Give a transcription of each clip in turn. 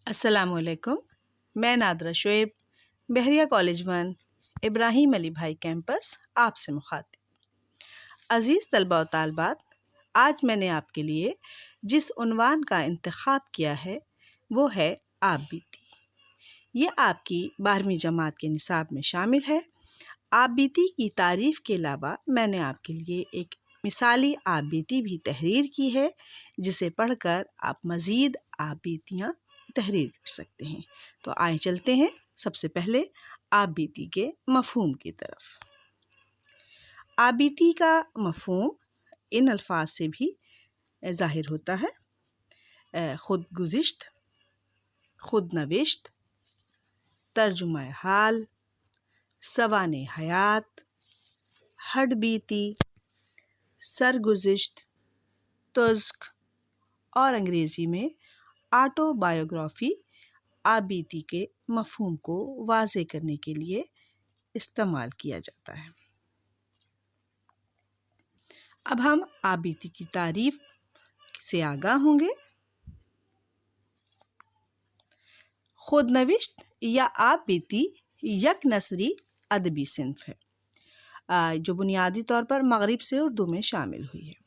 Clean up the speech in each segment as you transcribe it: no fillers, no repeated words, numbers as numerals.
السلام علیکم، میں نادرہ شعیب، بحریہ کالج 1 ابراہیم علی بھائی کیمپس آپ سے مخاطب۔ عزیز طلبہ و طالبات، آج میں نے آپ کے لیے جس عنوان کا انتخاب کیا ہے وہ ہے آپ بیتی۔ یہ آپ کی 12ویں جماعت کے نصاب میں شامل ہے۔ آپ بیتی کی تعریف کے علاوہ میں نے آپ کے لیے ایک مثالی آپ بیتی بھی تحریر کی ہے، جسے پڑھ کر آپ مزید آپ بیتیاں تحریر کر سکتے ہیں۔ تو آئیں چلتے ہیں سب سے پہلے آپ بیتی کے مفہوم کی طرف۔ آپ بیتی کا مفہوم ان الفاظ سے بھی ظاہر ہوتا ہے: خود گزشت، خود نوشت، ترجمہ حال، سوانح حیات، ہڈ بیتی، سرگزشت، تزک اور انگریزی میں آٹو بایوگرافی آپ بیتی کے مفہوم کو واضح کرنے کے لیے استعمال کیا جاتا ہے۔ اب ہم آپ بیتی کی تعریف سے آگاہ ہوں گے۔ خود نوشت یا آپ بیتی یک نثری ادبی صنف ہے جو بنیادی طور پر مغرب سے اردو میں شامل ہوئی ہے۔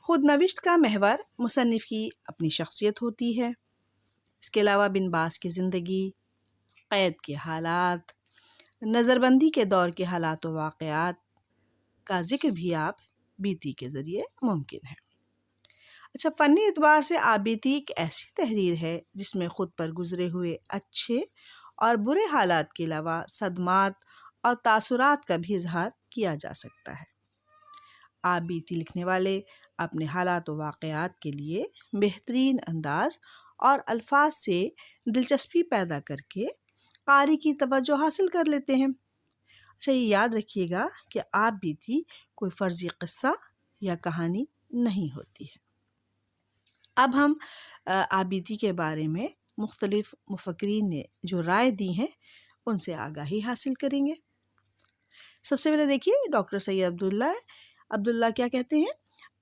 خود نوشت کا محور مصنف کی اپنی شخصیت ہوتی ہے۔ اس کے علاوہ بن باز کی زندگی، قید کے حالات، نظر بندی کے دور کے حالات و واقعات کا ذکر بھی آپ بیتی کے ذریعے ممکن ہے۔ اچھا، فنی اعتبار سے آپ بیتی ایک ایسی تحریر ہے جس میں خود پر گزرے ہوئے اچھے اور برے حالات کے علاوہ صدمات اور تاثرات کا بھی اظہار کیا جا سکتا ہے۔ آپ بیتی لکھنے والے اپنے حالات و واقعات کے لیے بہترین انداز اور الفاظ سے دلچسپی پیدا کر کے قاری کی توجہ حاصل کر لیتے ہیں۔ اچھا، یہ یاد رکھیے گا کہ آپ بیتی کوئی فرضی قصہ یا کہانی نہیں ہوتی ہے۔ اب ہم آپ بیتی کے بارے میں مختلف مفکرین نے جو رائے دی ہیں ان سے آگاہی حاصل کریں گے۔ سب سے پہلے دیکھیے ڈاکٹر سید عبداللہ کیا کہتے ہیں: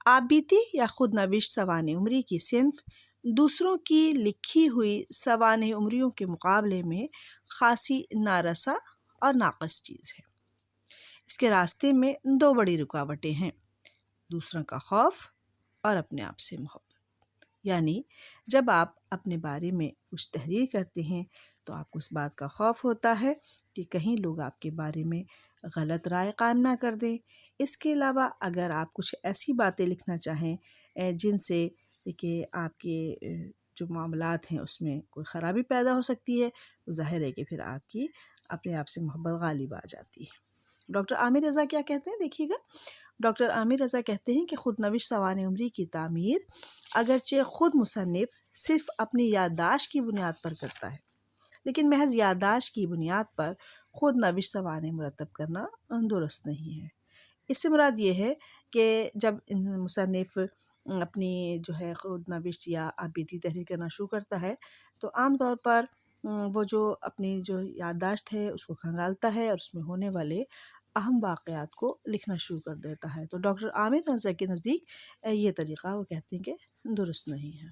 آپ بیتی یا خود نوشت سوانح عمری کی صنف دوسروں کی لکھی ہوئی سوانح عمریوں کے مقابلے میں خاصی نارسا اور ناقص چیز ہے۔ اس کے راستے میں 2 بڑی رکاوٹیں ہیں: دوسروں کا خوف اور اپنے آپ سے محبت۔ یعنی جب آپ اپنے بارے میں کچھ تحریر کرتے ہیں تو آپ کو اس بات کا خوف ہوتا ہے کہ کہیں لوگ آپ کے بارے میں غلط رائے قائم نہ کر دیں۔ اس کے علاوہ اگر آپ کچھ ایسی باتیں لکھنا چاہیں جن سے کہ آپ کے جو معاملات ہیں اس میں کوئی خرابی پیدا ہو سکتی ہے، تو ظاہر ہے کہ پھر آپ کی اپنے آپ سے محبت غالب آ جاتی ہے۔ ڈاکٹر عامر رضا کیا کہتے ہیں، دیکھیے گا۔ ڈاکٹر عامر رضا کہتے ہیں کہ خود نوشت سوانح عمری کی تعمیر اگرچہ خود مصنف صرف اپنی یادداشت کی بنیاد پر کرتا ہے، لیکن محض یادداشت کی بنیاد پر خود نوشت سوانح مرتب کرنا درست نہیں ہے۔ اس سے مراد یہ ہے کہ جب مصنف اپنی جو ہے خود نوشت یا آپ بیتی تحریر کرنا شروع کرتا ہے تو عام طور پر وہ جو اپنی جو یادداشت ہے اس کو کھنگالتا ہے اور اس میں ہونے والے اہم واقعات کو لکھنا شروع کر دیتا ہے۔ تو ڈاکٹر عامر رضا کے نزدیک یہ طریقہ وہ کہتے ہیں کہ درست نہیں ہے۔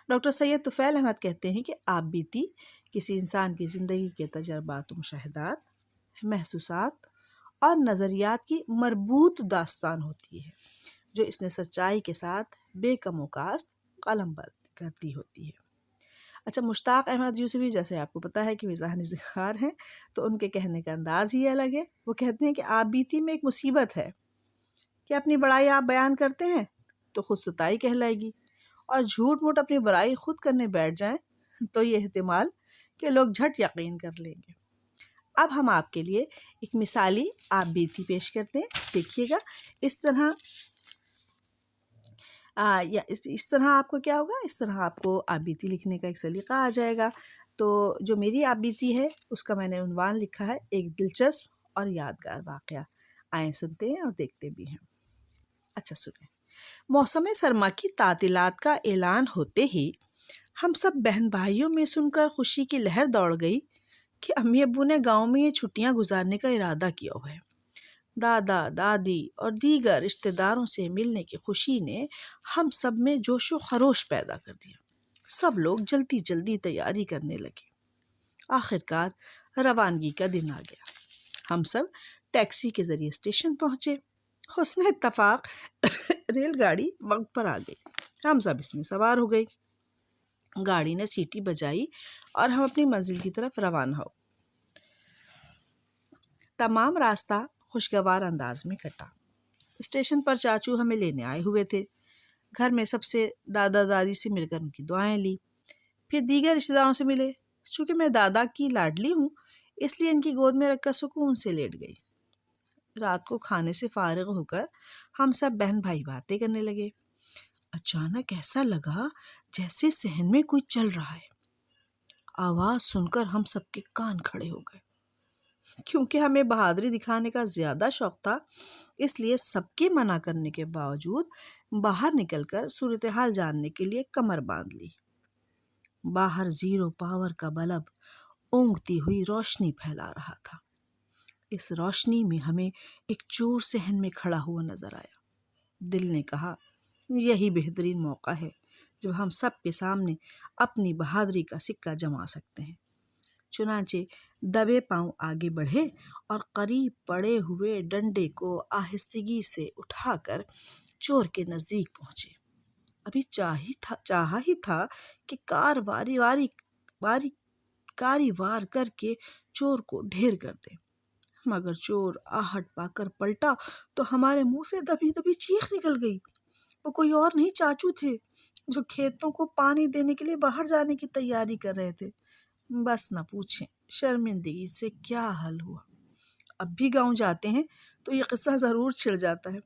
ڈاکٹر سید طفیل احمد کہتے ہیں کہ آپ بیتی کسی انسان کی زندگی کے تجربات و مشاہدات، محسوسات اور نظریات کی مربوط داستان ہوتی ہے جو اس نے سچائی کے ساتھ بے کم و کاست قلم بند کرتی ہوتی ہے۔ اچھا، مشتاق احمد یوسفی جیسے آپ کو پتہ ہے کہ مزاح ذکار ہیں، تو ان کے کہنے کا انداز ہی الگ ہے۔ وہ کہتے ہیں کہ آپ بیتی میں ایک مصیبت ہے کہ اپنی بڑائی آپ بیان کرتے ہیں تو خود ستائی کہلائے گی، اور جھوٹ موٹ اپنی برائی خود کرنے بیٹھ جائیں تو یہ احتمال کہ لوگ جھٹ یقین کر لیں گے۔ اب ہم آپ کے لیے ایک مثالی آپ بیتی پیش کرتے ہیں، دیکھیے گا۔ اس طرح آپ کو کیا ہوگا، اس طرح آپ کو آپ بیتی لکھنے کا ایک سلیقہ آ جائے گا۔ تو جو میری آپ بیتی ہے اس کا میں نے عنوان لکھا ہے: ایک دلچسپ اور یادگار واقعہ۔ آئیں سنتے ہیں اور دیکھتے بھی ہیں۔ اچھا سنیں۔ موسم سرما کی تعطیلات کا اعلان ہوتے ہی ہم سب بہن بھائیوں میں سن کر خوشی کی لہر دوڑ گئی کہ امی ابو نے گاؤں میں یہ چھٹیاں گزارنے کا ارادہ کیا ہوا ہے۔ دادا دادی اور دیگر رشتہ داروں سے ملنے کی خوشی نے ہم سب میں جوش و خروش پیدا کر دیا۔ سب لوگ جلدی جلدی تیاری کرنے لگے۔ آخرکار روانگی کا دن آ گیا۔ ہم سب ٹیکسی کے ذریعے اسٹیشن پہنچے۔ حسن اتفاق ریل گاڑی وقت پر آ گئی۔ ہم سب اس میں سوار ہو گئے۔ گاڑی نے سیٹی بجائی اور ہم اپنی منزل کی طرف روانہ ہو۔ تمام راستہ خوشگوار انداز میں کٹا۔ اسٹیشن پر چاچو ہمیں لینے آئے ہوئے تھے۔ گھر میں سب سے دادا دادی سے مل کر ان کی دعائیں لی، پھر دیگر رشتہ داروں سے ملے۔ چونکہ میں دادا کی لاڈلی ہوں اس لیے ان کی گود میں رکھ کر سکون سے لیٹ گئی۔ رات کو کھانے سے فارغ ہو کر ہم سب بہن بھائی باتیں کرنے لگے۔ اچانک ایسا لگا جیسے صحن میں کوئی چل رہا ہے۔ آواز سن کر ہم سب کے کان کھڑے ہو گئے۔ کیونکہ ہمیں بہادری دکھانے کا زیادہ شوق تھا اس لیے سب کے منع کرنے کے باوجود باہر نکل کر صورتحال جاننے کے لیے کمر باندھ لی۔ باہر زیرو پاور کا بلب اونگتی ہوئی روشنی پھیلا رہا تھا۔ اس روشنی میں ہمیں ایک چور صحن میں کھڑا ہوا نظر آیا۔ دل نے کہا یہی بہترین موقع ہے جب ہم سب کے سامنے اپنی بہادری کا سکہ جما سکتے ہیں۔ چنانچہ دبے پاؤں آگے بڑھے اور قریب پڑے ہوئے ڈنڈے کو آہستگی سے اٹھا کر چور کے نزدیک پہنچے۔ ابھی چاہا ہی تھا کہ کاری وار کر کے چور کو ڈھیر کر دے، مگر چور آہٹ پا کر پلٹا تو ہمارے منہ سے دبی دبی چیخ نکل گئی۔ وہ کوئی اور نہیں چاچو تھے جو کھیتوں کو پانی دینے کے لیے باہر جانے کی تیاری کر رہے تھے۔ بس نہ پوچھیں شرمندگی سے کیا حل ہوا۔ اب بھی گاؤں جاتے ہیں تو یہ قصہ ضرور چھڑ جاتا ہے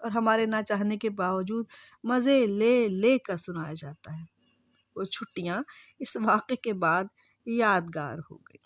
اور ہمارے نہ چاہنے کے باوجود مزے لے لے کر سنایا جاتا ہے۔ وہ چھٹیاں اس واقعے کے بعد یادگار ہو گئی۔